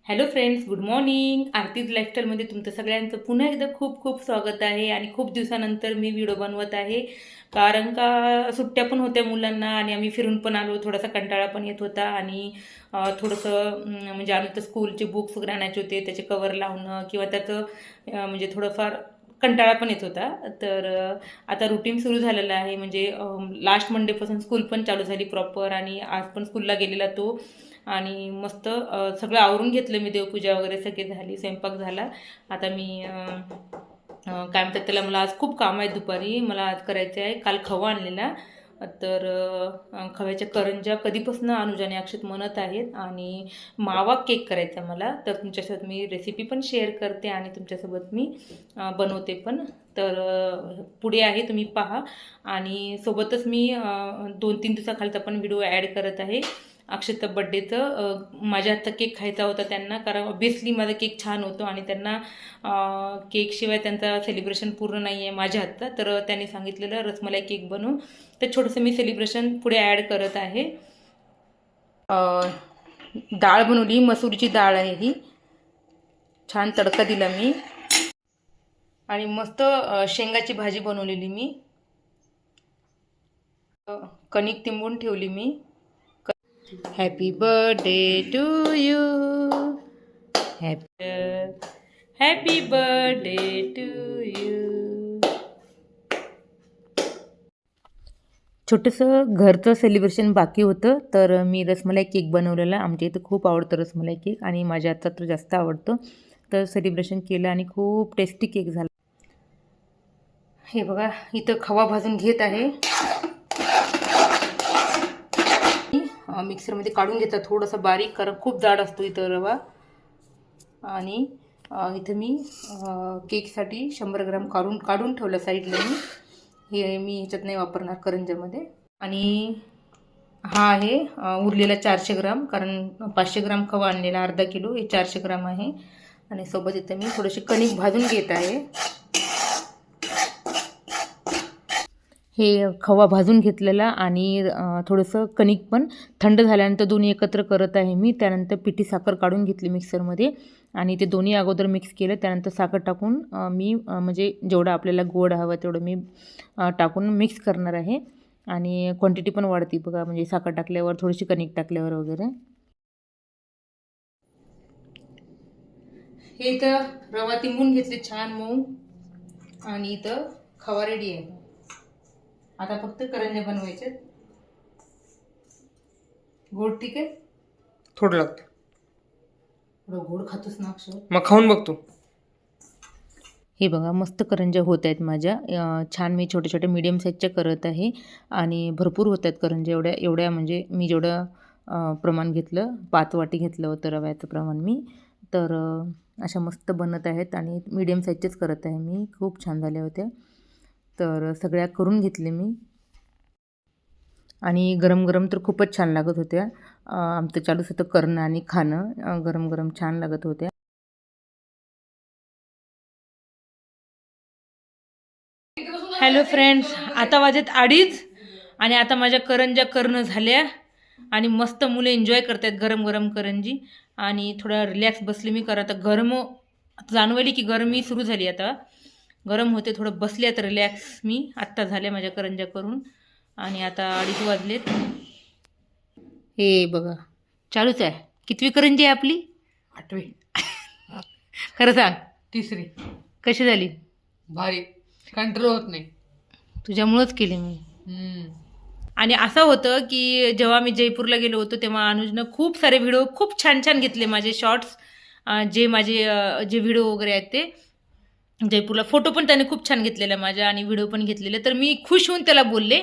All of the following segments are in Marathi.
Hello friends, good morning. Aarti's लाईफस्टाईलमध्ये तुमचं सगळ्यांचं पुन्हा एकदा खूप खूप स्वागत आहे. आणि खूप दिवसानंतर मी व्हिडिओ बनवत आहे, कारण का सुट्ट्या पण होत्या मुलांना आणि आम्ही फिरून पण आलो. थोडासा कंटाळा पण येत होता आणि थोडंसं म्हणजे आम्ही तर स्कूलचे बुक्स वगैरे आणायचे होते, त्याचे कवर लावणं किंवा त्याचं म्हणजे थोडंफार कंटाळा पण येत होता. तर आता रुटीन सुरू झालेलं आहे, म्हणजे लास्ट मंडेपासून स्कूल पण चालू झाली प्रॉपर. आणि आज पण स्कूलला गेलेला तो. आणि मस्त सगळं आवरून घेतलं मी, देवपूजा वगैरे सगळी झाली, स्वयंपाक झाला. आता मी काय म्हणतात त्याला, मला आज खूप काम आहे. दुपारी मला आज करायचं आहे, काल खवा आणलेला. तर खव्याच्या करंज्या कधीपासून अनुजाने अक्षत म्हणत आहेत, आणि मावा केक करायचा मला. तर तुमच्यासोबत मी रेसिपी पण शेअर करते आणि तुमच्यासोबत मी बनवते पण. तर पुढे आहे, तुम्ही पहा. आणि सोबतच मी 2-3 दिवसाखालचा पण व्हिडिओ ॲड करत आहे. अक्षता बड्डेचं माझ्या हातचा केक खायचा होता त्यांना, कारण ऑब्व्हियसली माझा केक छान होतो आणि त्यांना केकशिवाय त्यांचा सेलिब्रेशन पूर्ण नाही आहे माझ्या हातचा. तर त्यांनी सांगितलेलं रसमलाई केक बनवून, तर छोटंसं मी सेलिब्रेशन पुढे ॲड करत आहे. डाळ बनवली, मसूरची डाळ आहे ही. छान तडका दिला मी. आणि मस्त शेंगाची भाजी बनवलेली मी. कणिक तिंबून ठेवली मी. Happy birthday to you, happy birthday to you. छोटंसं घरचं सेलिब्रेशन बाकी होतं, तर मी रसमलाई केक बनवलेला. आमच्या इथं खूप आवडतं रसमलाई केक, आणि माझ्या हातचा तर जास्त आवडतो. तर सेलिब्रेशन केलं आणि खूप टेस्टी केक झाला. हे बघा, इथं खवा भाजून घेत आहे. मिक्सरमध्ये काढून घेतात थोडंसं बारीक, कारण खूप जाड असतो इथं रवा. आणि इथं मी केकसाठी 100 ग्राम काढून ठेवलं साईडला मी. हे मी ह्याच्यात नाही वापरणार करंज्यामध्ये. आणि हा आहे उरलेला 400 ग्राम, कारण 500 ग्राम खवा आणलेला, अर्धा किलो, हे 400 ग्राम आहे. आणि सोबत इथं मी थोडीशी कणिक भाजून घेत आहे. हे खवा भाजून घेतलेला आणि थोडंसं कणिक पण थंड झाल्यानंतर दोन्ही एकत्र करत आहे मी. त्यानंतर पिठी साखर काढून घेतली मिक्सरमध्ये, आणि ते दोन्ही अगोदर मिक्स केलं. त्यानंतर साखर टाकून मी म्हणजे जेवढं आपल्याला गोड हवं तेवढं मी टाकून मिक्स करणार आहे. आणि क्वांटिटी पण वाढते बघा, म्हणजे साखर टाकल्यावर, थोडीशी कणिक टाकल्यावर वगैरे. हे इथं रवा तिंबून घेतले छान मऊ, आणि इथं खवा रेडी आहे. आता फक्त करंज्या बनवायचे. गोड ठीक आहे, थोडं लागतं. थोडं गोड खातोस ना अक्षर? मग खाऊन बघतो. हे बघा, मस्त करंज्या होत आहेत माझ्या. छान मी छोट्या छोट्या मीडियम साईजच्या करत आहे, आणि भरपूर होत आहेत करंज्या. एवढ्या एवढ्या म्हणजे मी जेवढं प्रमाण घेतलं, 5 वाटी घेतलं होतं रव्याचं प्रमाण मी. तर अशा मस्त बनत आहेत, आणि मीडियम साईजचेच करत आहे मी. खूप छान झाल्या होत्या. तर सगळ्या करून घेतले मी, आणि गरम गरम तर खूपच छान लागत होत्या. आमचं चालूच होतं करणं आणि खाणं. गरम गरम छान लागत होत्या. हॅलो फ्रेंड्स, आता वाजत 2:30, आणि आता माझ्या करंज्या करणं झाल्या, आणि मस्त मुलं एन्जॉय करतात गरम गरम करंजी. आणि थोडा रिलॅक्स बसले मी, कारण आता गरम जाणवली की गरमी सुरू झाली. आता गरम होते, थोडं बसले आता रिलॅक्स मी. आत्ता झाल्या माझ्या करंज्या करून, आणि आता 2:30 वाजलेत. हे बघा, चालूच आहे. कितवी करंजी आहे आपली? 8वी. खरं सांग, 3री. कशी झाली? भारी. कंट्रोल होत नाही. तुझ्यामुळंच केली मी. आणि असं होतं की जेव्हा मी जयपूरला गेलो होतो, तेव्हा अनुजनं खूप सारे व्हिडिओ खूप छान छान घेतले माझे शॉर्ट्स. जे माझे जे व्हिडिओ वगैरे आहेत ते जयपूरला, फोटो पण त्याने खूप छान घेतलेला माझ्या, आणि व्हिडिओ पण घेतलेले. तर मी खुश होऊन त्याला बोलले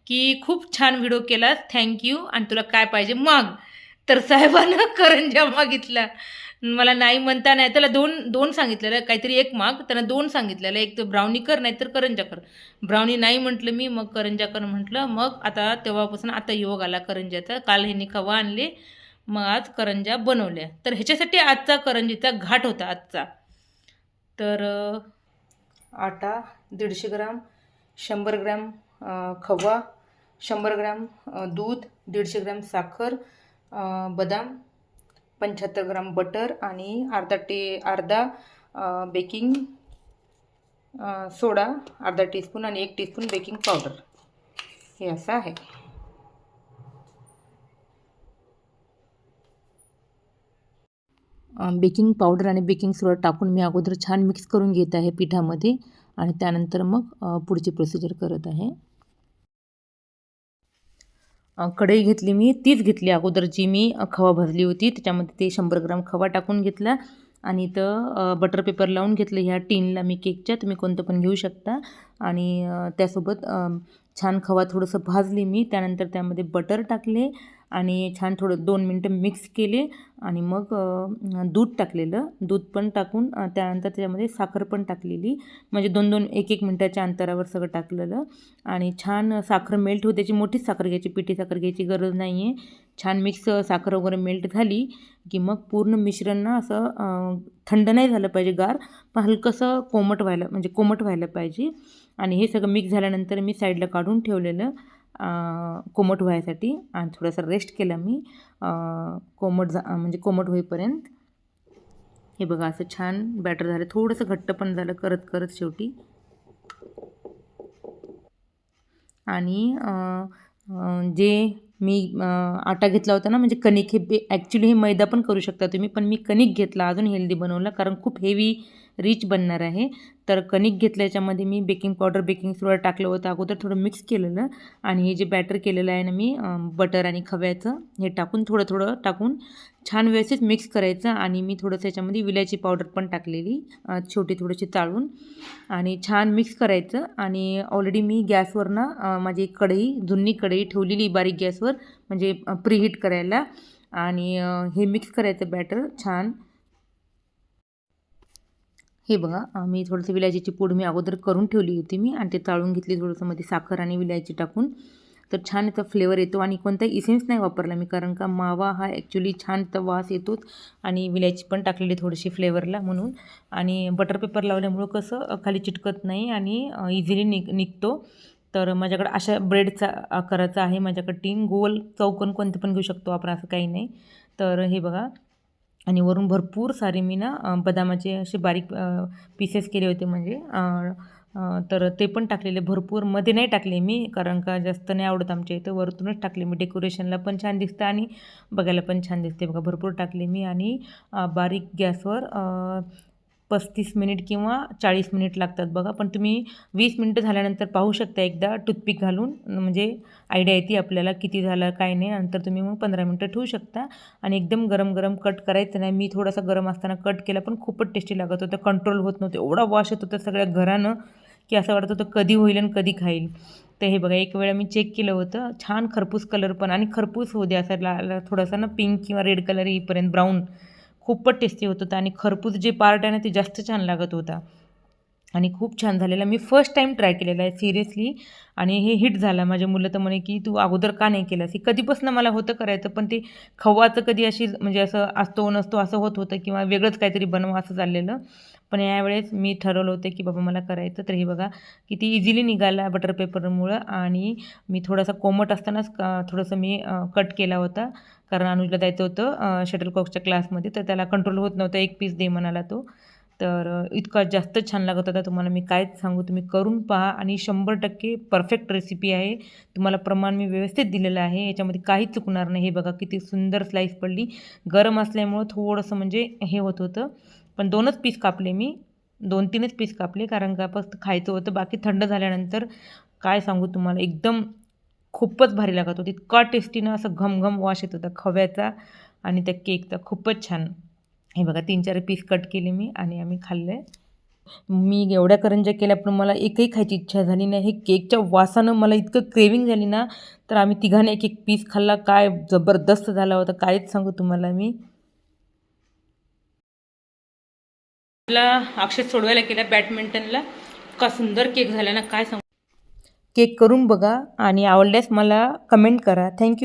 की खूप छान व्हिडिओ केलास, थँक्यू, आणि तुला काय पाहिजे माग. तर साहेबानं करंज्या मागितला. मला नाही म्हणता नाही, त्याला दोन सांगितलेलं, काहीतरी एक माग. त्यानं 2 सांगितलेलं, एक तर ब्राउनी कर, नाही तर करंज्या कर. ब्राउनी नाही म्हटलं मी, मग करंज्या कर म्हटलं. मग आता तेव्हापासून आता योग आला करंज्याचा. काल ह्यांनी खवा आणले, मग आज करंज्या बनवल्या. तर ह्याच्यासाठी आजचा करंजीचा घाट होता आजचा. तर आटा 150 ग्राम, 100 ग्राम खवा, 100 ग्राम दूध, 150 ग्राम साखर, बदाम, 75 ग्राम बटर आणि अर्धा बेकिंग सोडा, अर्धा टीस्पून आणि 1 टीस्पून बेकिंग पावडर. हे असं आहे. बेकिंग पावडर आणि बेकिंग सोडा टाकून मी अगोदर छान मिक्स करून घेत आहे पिठामध्ये आणि त्यानंतर मग पुढची प्रोसिजर करत आहे. कढई घेतली मी, तीच घेतली अगोदर जी मी खवा भाजली होती. त्याच्यामध्ये ते 100 ग्राम खवा टाकून घेतला आणि इथं बटर पेपर लावून घेतलं ह्या टीनला मी केकच्या. तुम्ही कोणतं पण घेऊ शकता. आणि त्यासोबत छान खवा थोडंसं भाजली मी. त्यानंतर त्यामध्ये बटर टाकले आणि छान थोडं 2 मिनटं मिक्स केले आणि मग दूध टाकलेलं. दूध पण टाकून त्यानंतर त्याच्यामध्ये साखर पण टाकलेली. म्हणजे 2-2, 1-1 मिनटाच्या अंतरावर सगळं टाकलेलं आणि छान साखर मेल्ट होते. त्याची मोठीच साखर घ्यायची, पिठी साखर घ्यायची गरज नाही आहे. छान मिक्स साखर वगैरे मेल्ट झाली की मग पूर्ण मिश्रण ना असं थंड नाही झालं पाहिजे, गार, पण हलकंसं कोमट व्हायला पाहिजे. आणि हे सगळं मिक्स झाल्यानंतर मी साईडला काढून ठेवलेलं कोमट व्हायसाठी आणि थोडासा रेस्ट केला मी कोमट होईपर्यंत. हे बघा असं छान बॅटर झालं. थोडंसं घट्ट पण झालं करत करत शेवटी. आणि जे मी आटा घेतला होता ना, म्हणजे कणिक, हे ॲक्च्युली हे मैदा पण करू शकता तुम्ही, पण मी कणिक घेतला, अजून हेल्दी बनवला कारण खूप हेवी रिच बनणार आहे. तर कणिक घेतल्याच्यामध्ये मी बेकिंग पावडर, बेकिंग सोडा टाकलं होतं अगोदर, थोडं मिक्स केलेलं. आणि हे जे बॅटर केलेलं आहे ना मी बटर आणि खव्याचं, हे टाकून थोडं टाकून छान व्यवस्थित मिक्स करायचं. आणि मी थोडंसं याच्यामध्ये विलायची पावडर पण टाकलेली, छोटी थोडीशी चाळून, आणि छान मिक्स करायचं. आणि ऑलरेडी मी गॅसवर ना माझी जुनी कढई ठेवलेली बारीक गॅसवर, म्हणजे प्रीहीट करायला. आणि हे मिक्स करायचं बॅटर छान. हे बघा मी थोडंसं विलायचीची पूड मी अगोदर करून ठेवली होती मी, आणि ते चाळून घेतली थोडंसं मध्ये साखर आणि विलायची टाकून. तर छान याचा फ्लेवर येतो. आणि कोणताही इसेन्स नाही वापरला मी, कारण का मावा हा ॲक्च्युली छान तर वास येतोच, आणि विलायची पण टाकलेली थोडीशी फ्लेवरला म्हणून. आणि बटर पेपर लावल्यामुळं कसं खाली चिटकत नाही आणि इझिली निघतो. तर माझ्याकडे अशा ब्रेडचा आकाराचा आहे माझ्याकडे टीन, गोल चौकोन कोणते पण घेऊ शकतो आपण, असं काही नाही. तर हे बघा. आणि वरून भरपूर सारे मी ना बदामाचे असे बारीक पीसेस केले होते, म्हणजे तर ते पण टाकलेले भरपूर. मध्ये नाही टाकले मी, कारण का जास्त नाही आवडत आमच्या इथं. वरतूनच टाकले मी, डेकोरेशनला पण छान दिसतं आणि बघायला पण छान दिसते. बघा भरपूर टाकले मी. आणि बारीक गॅसवर 35 मिनिट किंवा 40 मिनिट लागतात बघा. पण तुम्ही 20 मिनिटं झाल्यानंतर पाहू शकता एकदा टूथपिक घालून, म्हणजे आयडिया येते आपल्याला किती झालं काय नाही. नंतर तुम्ही मग 15 मिनिटं ठेवू शकता. आणि एकदम गरम गरम कट करायचं नाही. मी थोडासा गरम असताना कट केला, पण खूपच टेस्टी लागत होतं. कंट्रोल होत नव्हतं, एवढा वास येत होता सगळ्या घरानं की असं वाटत होतं कधी होईल आणि कधी खाईल. तर हे बघा, एक वेळा मी चेक केलं होतं, छान खरपूस कलर पण, आणि खरपूस होऊ द्या असा थोडासा ना पिंक किंवा रेड कलर येईपर्यंत, ब्राऊन, खूपच टेस्टी होत होतं. आणि खरपूस जे पार्ट आहे ना ते जास्त छान लागत होता आणि खूप छान झालेला. मी फर्स्ट टाईम ट्राय केलेला आहे सिरियसली, आणि हे हिट झालं. माझे मुलं तर म्हणे की तू अगोदर का नाही केलंस. हे कधीपासून मला होतं करायचं, पण ते खव्वाचं कधी अशी म्हणजे असं असतो नसतो असं होत होतं, किंवा वेगळंच काहीतरी बनवा असं चाललेलं. पण यावेळेस मी ठरवलं होतं की बाबा मला करायचं. तर हे बघा किती इझिली निघाला बटर पेपरमुळं. आणि मी थोडासा कोमट असतानाच थोडंसं मी कट केला होता, कारण अनुजला जायचं होतं शटलकॉकच्या क्लासमध्ये, तर त्याला कंट्रोल होत नव्हतं, एक पीस दे म्हणाला तो. तर इतका जास्त छान लागत होता, तुम्हाला मी कायच सांगू. तुम्ही करून पहा, आणि 100% परफेक्ट रेसिपी आहे. तुम्हाला प्रमाण मी व्यवस्थित दिलेलं आहे, याच्यामध्ये काहीच चुकणार नाही. हे बघा किती सुंदर स्लाईस पडली. गरम असल्यामुळं थोडंसं म्हणजे हे होत होतं, पण 2च पीस कापले मी, 2-3च पीस कापले, कारण का फक्त खायचं होतं. बाकी थंड झाल्यानंतर काय सांगू तुम्हाला, एकदम खूपच भारी लागत होती. इतका टेस्टीनं असं घमघम वास येत होता खव्याचा आणि त्या केकचा, खूपच छान. हे बघा 3-4 पीस कट केले मी आणि आम्ही खाल्ले. मी एवढ्या करंज्या केल्या, पण मला एकही खायची इच्छा झाली नाही. हे केकच्या वासानं मला इतकं क्रेविंग झाली ना, तर आम्ही तिघांनी 1-1 पीस खाल्ला. काय जबरदस्त झाला होता, काहीच सांगू तुम्हाला मी. आपला अक्षय सोडवायला केला बॅडमिंटनला, इतका सुंदर केक झाला ना, काय सांगू. केक करून बघा आणि आवडल्यास मला कमेंट करा. थँक्यू.